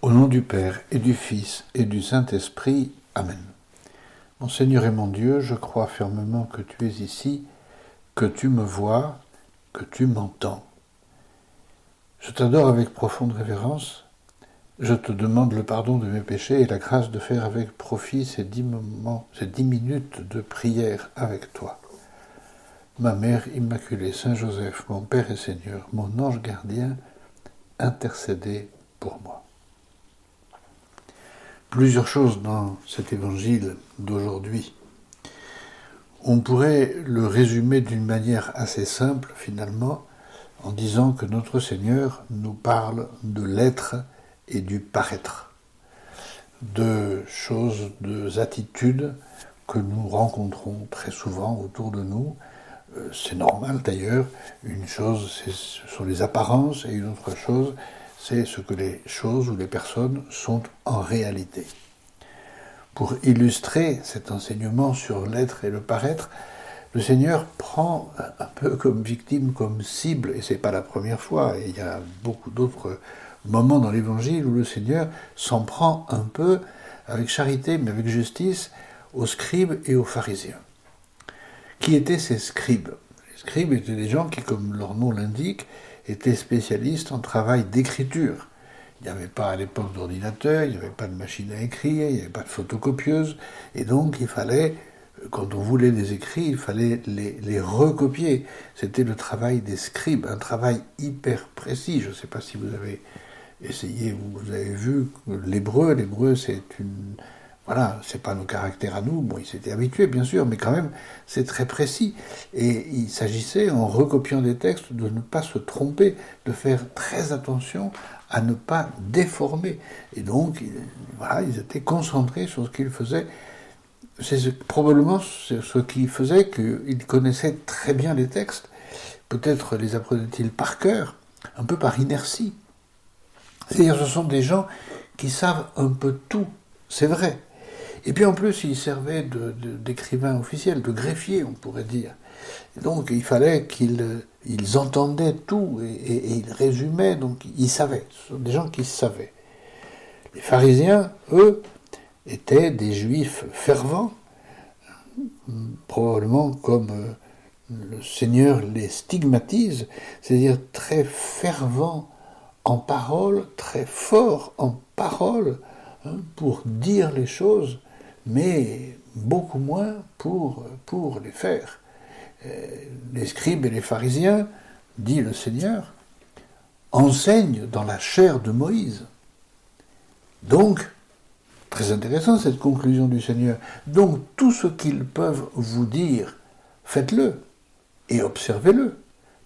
Au nom du Père et du Fils et du Saint-Esprit. Amen. Mon Seigneur et mon Dieu, je crois fermement que tu es ici, que tu me vois, que tu m'entends. Je t'adore avec profonde révérence. Je te demande le pardon de mes péchés et la grâce de faire avec profit ces 10 minutes de prière avec toi. Ma Mère Immaculée, Saint Joseph, mon Père et Seigneur, mon ange gardien, intercédez pour moi. Plusieurs choses dans cet évangile d'aujourd'hui. On pourrait le résumer d'une manière assez simple, finalement, en disant que notre Seigneur nous parle de l'être et du paraître, de choses, de attitudes que nous rencontrons très souvent autour de nous. C'est normal d'ailleurs, une chose, ce sont les apparences, et une autre chose, c'est ce que les choses ou les personnes sont en réalité. Pour illustrer cet enseignement sur l'être et le paraître, le Seigneur prend un peu comme victime, comme cible, et c'est pas la première fois, et il y a beaucoup d'autres moments dans l'Évangile où le Seigneur s'en prend un peu, avec charité, mais avec justice, aux scribes et aux pharisiens. Qui étaient ces scribes ? Les scribes étaient des gens qui, comme leur nom l'indique, étaient spécialistes en travail d'écriture. Il n'y avait pas à l'époque d'ordinateur, il n'y avait pas de machine à écrire, il n'y avait pas de photocopieuse, et donc il fallait, quand on voulait les écrits, il fallait les recopier. C'était le travail des scribes, un travail hyper précis. Je ne sais pas si vous avez essayé, vous avez vu l'hébreu c'est une... Voilà, c'est pas nos caractères à nous, bon, ils s'étaient habitués, bien sûr, mais quand même, c'est très précis. Et il s'agissait, en recopiant des textes, de ne pas se tromper, de faire très attention à ne pas déformer. Et donc, voilà, ils étaient concentrés sur ce qu'ils faisaient. Probablement ce qui faisait qu'ils connaissaient très bien les textes. Peut-être les apprenaient-ils par cœur, un peu par inertie. C'est-à-dire, ce sont des gens qui savent un peu tout, c'est vrai. Et puis en plus, ils servaient d'écrivains officiels, de greffiers, on pourrait dire. Et donc il fallait qu'ils entendaient tout et ils résumaient, donc ils savaient. Ce sont des gens qui savaient. Les pharisiens, eux, étaient des juifs fervents, probablement comme le Seigneur les stigmatise, c'est-à-dire très fervents en parole, très forts en parole, pour dire les choses, mais beaucoup moins pour les faire. Les scribes et les pharisiens, dit le Seigneur, enseignent dans la chair de Moïse. Donc, très intéressant cette conclusion du Seigneur, donc tout ce qu'ils peuvent vous dire, faites-le et observez-le,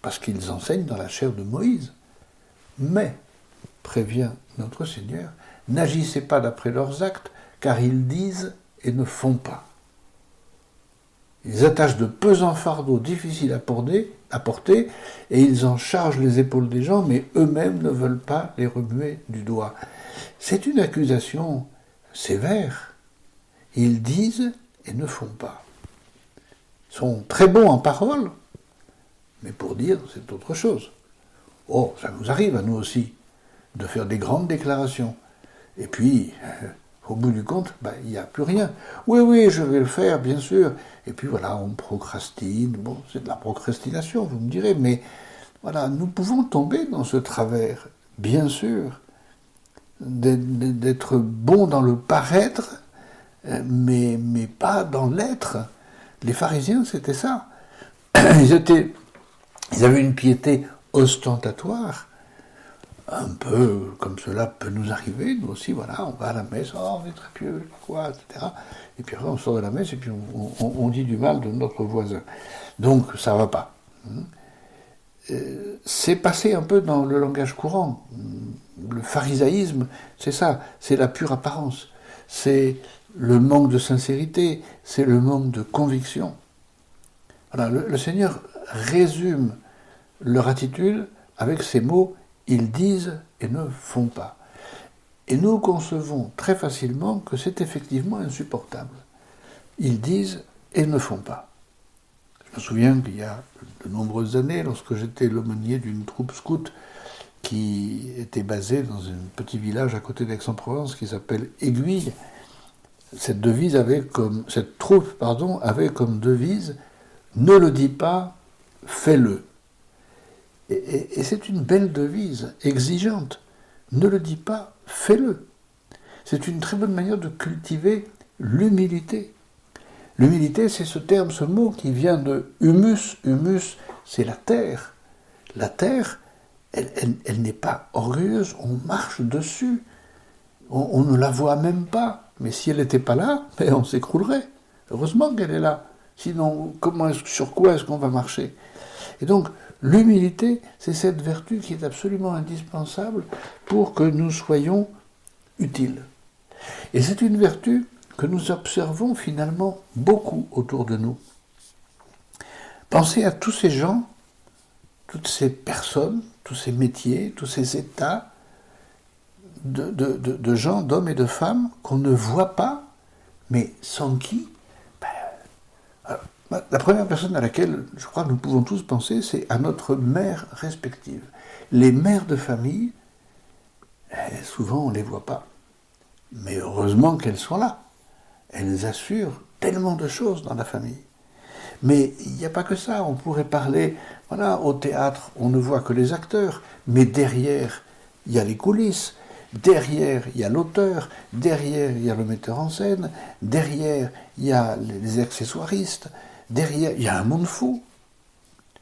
parce qu'ils enseignent dans la chair de Moïse. Mais, prévient notre Seigneur, n'agissez pas d'après leurs actes, car ils disent et ne font pas. Ils attachent de pesants fardeaux difficiles à porter, et ils en chargent les épaules des gens, mais eux-mêmes ne veulent pas les remuer du doigt. C'est une accusation sévère. Ils disent et ne font pas. Ils sont très bons en parole, mais pour dire, c'est autre chose. Oh, ça nous arrive à nous aussi, de faire des grandes déclarations. Et puis, au bout du compte, il n'y a plus rien. Oui, je vais le faire, bien sûr. Et puis voilà, on procrastine. Bon, c'est de la procrastination, vous me direz, mais voilà, nous pouvons tomber dans ce travers, bien sûr, d'être bon dans le paraître, mais pas dans l'être. Les pharisiens, c'était ça. Ils avaient une piété ostentatoire, un peu comme cela peut nous arriver, nous aussi, voilà, on va à la messe, oh, on est très pieux, quoi, etc. Et puis après, on sort de la messe et puis on dit du mal de notre voisin. Donc, ça ne va pas. C'est passé un peu dans le langage courant. Le pharisaïsme, c'est ça, c'est la pure apparence. C'est le manque de sincérité, c'est le manque de conviction. Voilà, le Seigneur résume leur attitude avec ces mots « ils disent et ne font pas ». Et nous concevons très facilement que c'est effectivement insupportable. Ils disent et ne font pas. Je me souviens qu'il y a de nombreuses années, lorsque j'étais l'aumônier d'une troupe scout qui était basé dans un petit village à côté d'Aix-en-Provence qui s'appelle Aiguille. Cette troupe avait comme devise « Ne le dis pas, fais-le ». Et c'est une belle devise, exigeante. Ne le dis pas, fais-le. C'est une très bonne manière de cultiver l'humilité. L'humilité, c'est ce mot qui vient de humus. Humus, c'est la terre. La terre, elle n'est pas orgueilleuse, on marche dessus. On ne la voit même pas. Mais si elle n'était pas là, on s'écroulerait. Heureusement qu'elle est là. Sinon, sur quoi est-ce qu'on va marcher? Et donc, l'humilité, c'est cette vertu qui est absolument indispensable pour que nous soyons utiles. Et c'est une vertu que nous observons finalement beaucoup autour de nous. Pensez à tous ces gens, toutes ces personnes, tous ces métiers, tous ces états de gens, d'hommes et de femmes qu'on ne voit pas, mais sans qui la première personne à laquelle je crois que nous pouvons tous penser, c'est à notre mère respective. Les mères de famille, souvent on ne les voit pas. Mais heureusement qu'elles sont là. Elles assurent tellement de choses dans la famille. Mais il n'y a pas que ça. On pourrait parler, au théâtre, on ne voit que les acteurs, mais derrière, il y a les coulisses. Derrière, il y a l'auteur. Derrière, il y a le metteur en scène. Derrière, il y a les accessoiristes. Derrière, il y a un monde fou.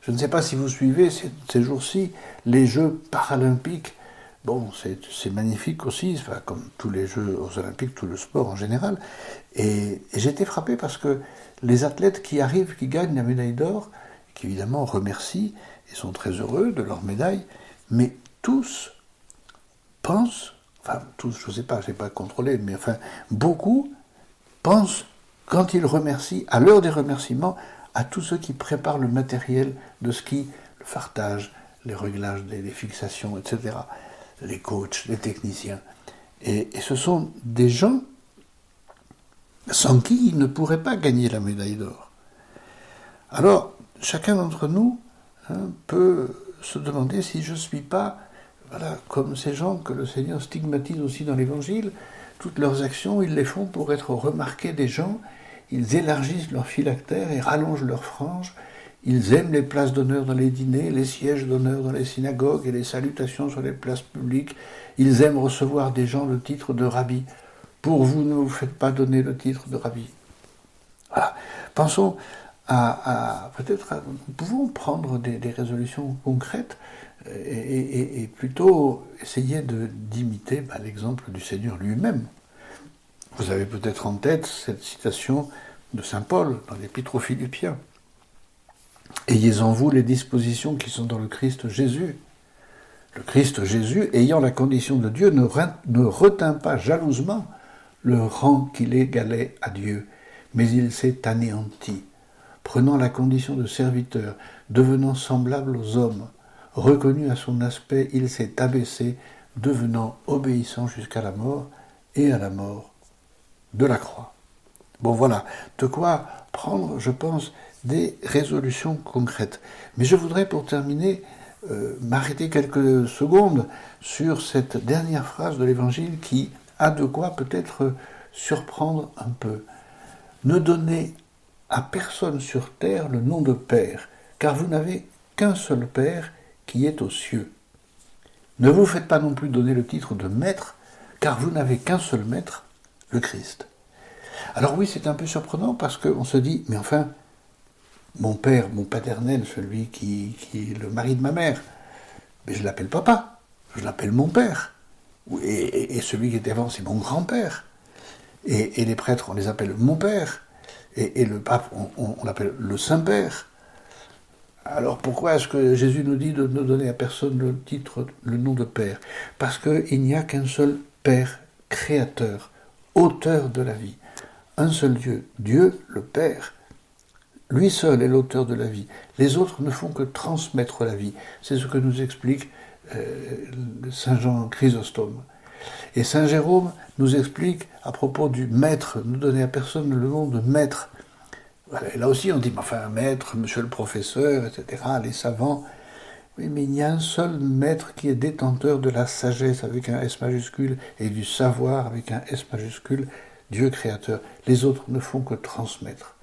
Je ne sais pas si vous suivez ces jours-ci les Jeux paralympiques. Bon, c'est magnifique aussi, comme tous les Jeux olympiques, tout le sport en général. Et j'ai été frappé parce que les athlètes qui arrivent, qui gagnent la médaille d'or, qui évidemment remercient et sont très heureux de leur médaille, mais tous pensent, tous, je ne sais pas, je n'ai pas contrôlé, mais beaucoup pensent, quand ils remercient, à l'heure des remerciements, à tous ceux qui préparent le matériel de ski, le fartage, les réglages des fixations, etc., les coachs, les techniciens. Et ce sont des gens sans qui ils ne pourraient pas gagner la médaille d'or. Alors, chacun d'entre nous peut se demander si je ne suis pas, comme ces gens que le Seigneur stigmatise aussi dans l'Évangile. Toutes leurs actions, ils les font pour être remarqués des gens. Ils élargissent leurs phylactères et rallongent leurs franges. Ils aiment les places d'honneur dans les dîners, les sièges d'honneur dans les synagogues et les salutations sur les places publiques. Ils aiment recevoir des gens le titre de rabbi. Pour vous, ne vous faites pas donner le titre de rabbi. Voilà. Pensons nous pouvons prendre des résolutions concrètes et plutôt essayer d'imiter l'exemple du Seigneur lui-même. Vous avez peut-être en tête cette citation de saint Paul dans l'Épître aux Philippiens. « Ayez en vous les dispositions qui sont dans le Christ Jésus. Le Christ Jésus, ayant la condition de Dieu, ne retint pas jalousement le rang qu'il égalait à Dieu, mais il s'est anéanti, prenant la condition de serviteur, devenant semblable aux hommes. Reconnu à son aspect, il s'est abaissé, devenant obéissant jusqu'à la mort, et à la mort de la croix. » Bon, voilà, de quoi prendre, je pense, des résolutions concrètes. Mais je voudrais, pour terminer, m'arrêter quelques secondes sur cette dernière phrase de l'Évangile qui a de quoi peut-être surprendre un peu. Ne donnez à personne sur terre le nom de Père, car vous n'avez qu'un seul Père qui est aux cieux. Ne vous faites pas non plus donner le titre de Maître, car vous n'avez qu'un seul Maître, le Christ. Alors oui, c'est un peu surprenant parce qu'on se dit, mais enfin, mon père, mon paternel, celui qui est le mari de ma mère, mais je l'appelle papa, je l'appelle mon père. Et celui qui était avant, c'est mon grand-père. Et les prêtres, on les appelle mon père. Et le pape, on l'appelle le Saint-Père. Alors pourquoi est-ce que Jésus nous dit de ne donner à personne le nom de Père? Parce qu'il n'y a qu'un seul Père, créateur, auteur de la vie. Un seul Dieu, Dieu le Père. Lui seul est l'auteur de la vie. Les autres ne font que transmettre la vie. C'est ce que nous explique Saint Jean Chrysostome. Et Saint Jérôme nous explique à propos du maître, ne donner à personne le nom de maître. Voilà, et là aussi on dit, enfin maître, monsieur le professeur, etc., les savants. Oui, mais il y a un seul maître qui est détenteur de la sagesse avec un S majuscule et du savoir avec un S majuscule, Dieu créateur. Les autres ne font que transmettre.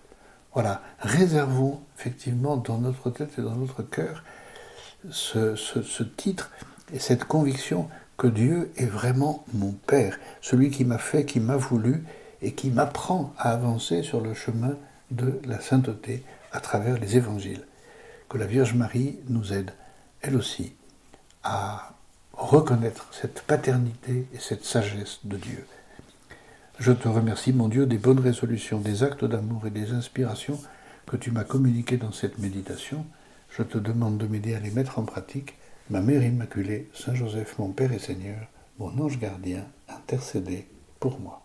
Voilà, réservons effectivement dans notre tête et dans notre cœur ce titre et cette conviction que Dieu est vraiment mon Père, celui qui m'a fait, qui m'a voulu et qui m'apprend à avancer sur le chemin de la sainteté à travers les évangiles. Que la Vierge Marie nous aide, elle aussi, à reconnaître cette paternité et cette sagesse de Dieu. Je te remercie, mon Dieu, des bonnes résolutions, des actes d'amour et des inspirations que tu m'as communiquées dans cette méditation. Je te demande de m'aider à les mettre en pratique. Ma Mère Immaculée, Saint Joseph, mon Père et Seigneur, mon ange gardien, intercédez pour moi.